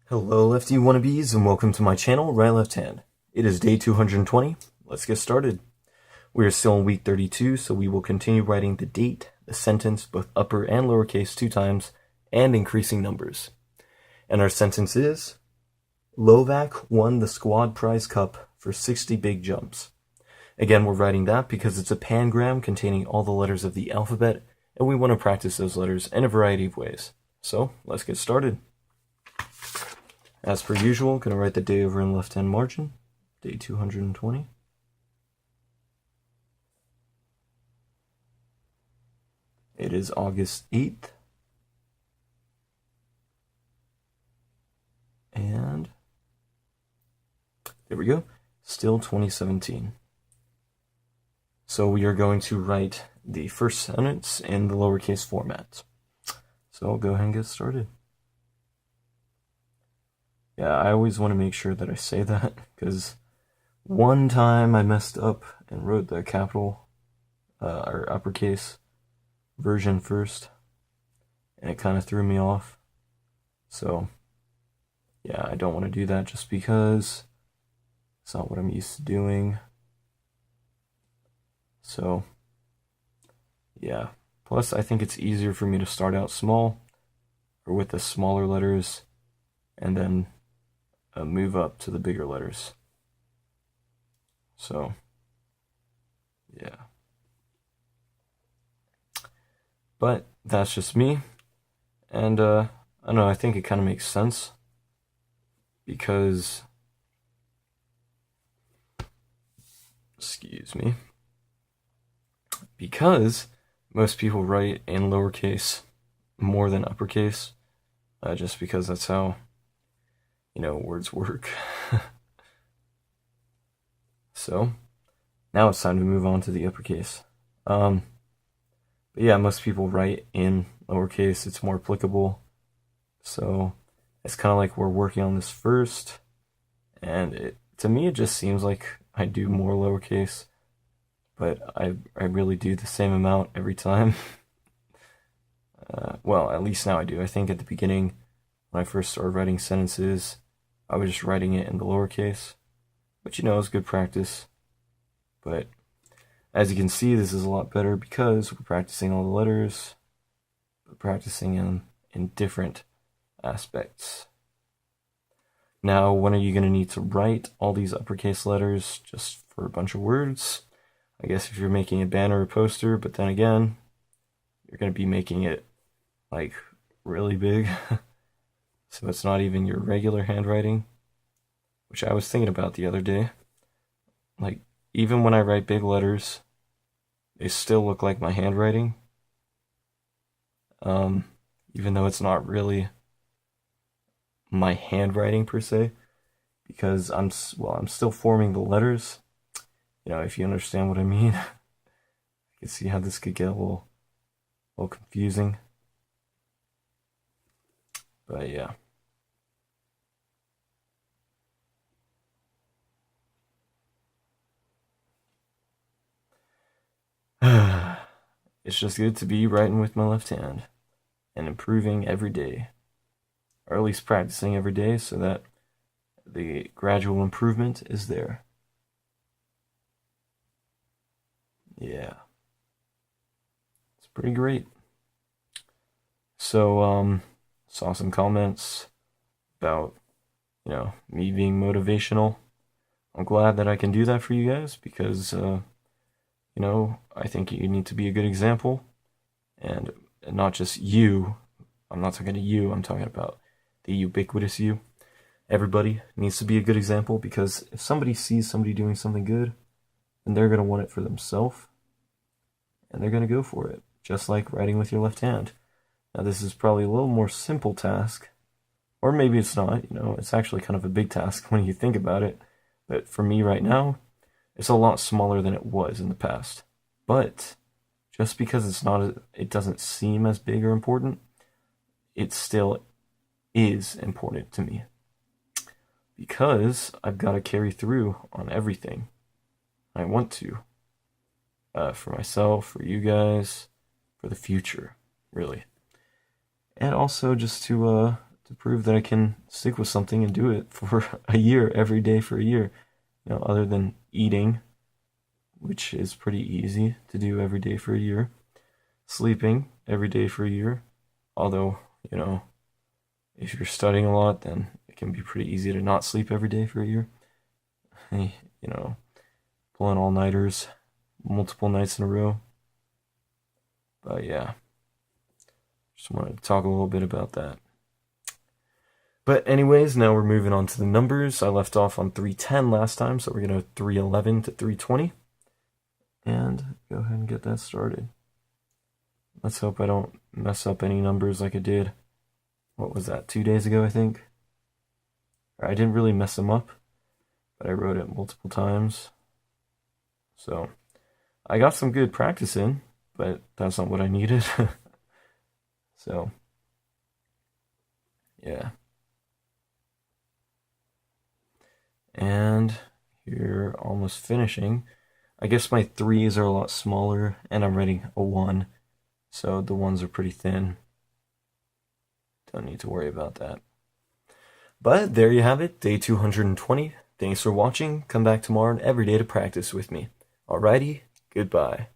Hello Lefty Wannabes and welcome to my channel, Right Left Hand. It is day 220. Let's get started. We are still in week 32, so we will continue writing the date, the sentence, both upper and lowercase 2 times, and increasing numbers. And our sentence is, Lovac won the squad prize cup for 60 big jumps. Again, we're writing that because it's a pangram containing all the letters of the alphabet, and we want to practice those letters in a variety of ways. So, let's get started. As per usual, going to write the day over in left-hand margin, day 220. It is August 8th. And there we go, still 2017. So we are going to write the first sentence in the lowercase format. So I'll go ahead and get started. Yeah, I always want to make sure that I say that, because one time I messed up and wrote the capital or uppercase version first, and it kind of threw me off. So, yeah, I don't want to do that just because it's not what I'm used to doing. So, yeah. Plus, I think it's easier for me to start out small, or with the smaller letters, and then move up to the bigger letters. So, yeah. But that's just me, and I don't know, I think it kind of makes sense, because, excuse me, because most people write in lowercase more than uppercase, just because that's how, words work. So, now it's time to move on to the uppercase. But yeah, most people write in lowercase, it's more applicable. So, it's kind of like we're working on this first, and to me it just seems like I do more lowercase, but I really do the same amount every time. Well, at least now I do. I think at the beginning, when I first started writing sentences, I was just writing it in the lowercase, which is good practice. But as you can see, this is a lot better because we're practicing all the letters, but practicing in different aspects. Now, when are you going to need to write all these uppercase letters just for a bunch of words? I guess if you're making a banner or poster, but then again, you're going to be making it like really big. So it's not even your regular handwriting, which I was thinking about the other day. Like, even when I write big letters, they still look like my handwriting. Even though it's not really my handwriting per se, because I'm still forming the letters. If you understand what I mean. You can see how this could get a little confusing. But yeah. It's just good to be writing with my left hand and improving every day, or at least practicing every day, so that the gradual improvement is there. Yeah, it's pretty great. So saw some comments about me being motivational. I'm glad that I can do that for you guys, because I think you need to be a good example, and not just you. I'm not talking to you, I'm talking about the ubiquitous you. Everybody needs to be a good example, because if somebody sees somebody doing something good, then they're going to want it for themselves, and they're going to go for it, just like writing with your left hand. Now, this is probably a little more simple task, or maybe it's not, it's actually kind of a big task when you think about it, but for me right now, it's a lot smaller than it was in the past. But just because it doesn't seem as big or important, it still is important to me, because I've got to carry through on everything I want to, for myself, for you guys, for the future, really, and also just to to prove that I can stick with something and do it for a year, every day for a year. You know, other than eating, which is pretty easy to do every day for a year. Sleeping every day for a year. Although, you know, if you're studying a lot, then it can be pretty easy to not sleep every day for a year. You know, pulling all-nighters multiple nights in a row. But yeah, just wanted to talk a little bit about that. But anyways, now we're moving on to the numbers. I left off on 310 last time, so we're going to 311 to 320. And go ahead and get that started. Let's hope I don't mess up any numbers like I did. What was that, 2 days ago, I think? I didn't really mess them up, but I wrote it multiple times. So I got some good practice in, but that's not what I needed. So, yeah. And here, almost finishing. I guess my 3s are a lot smaller, and I'm writing a 1, so the 1s are pretty thin. Don't need to worry about that. But there you have it, day 220. Thanks for watching. Come back tomorrow and every day to practice with me. Alrighty, goodbye.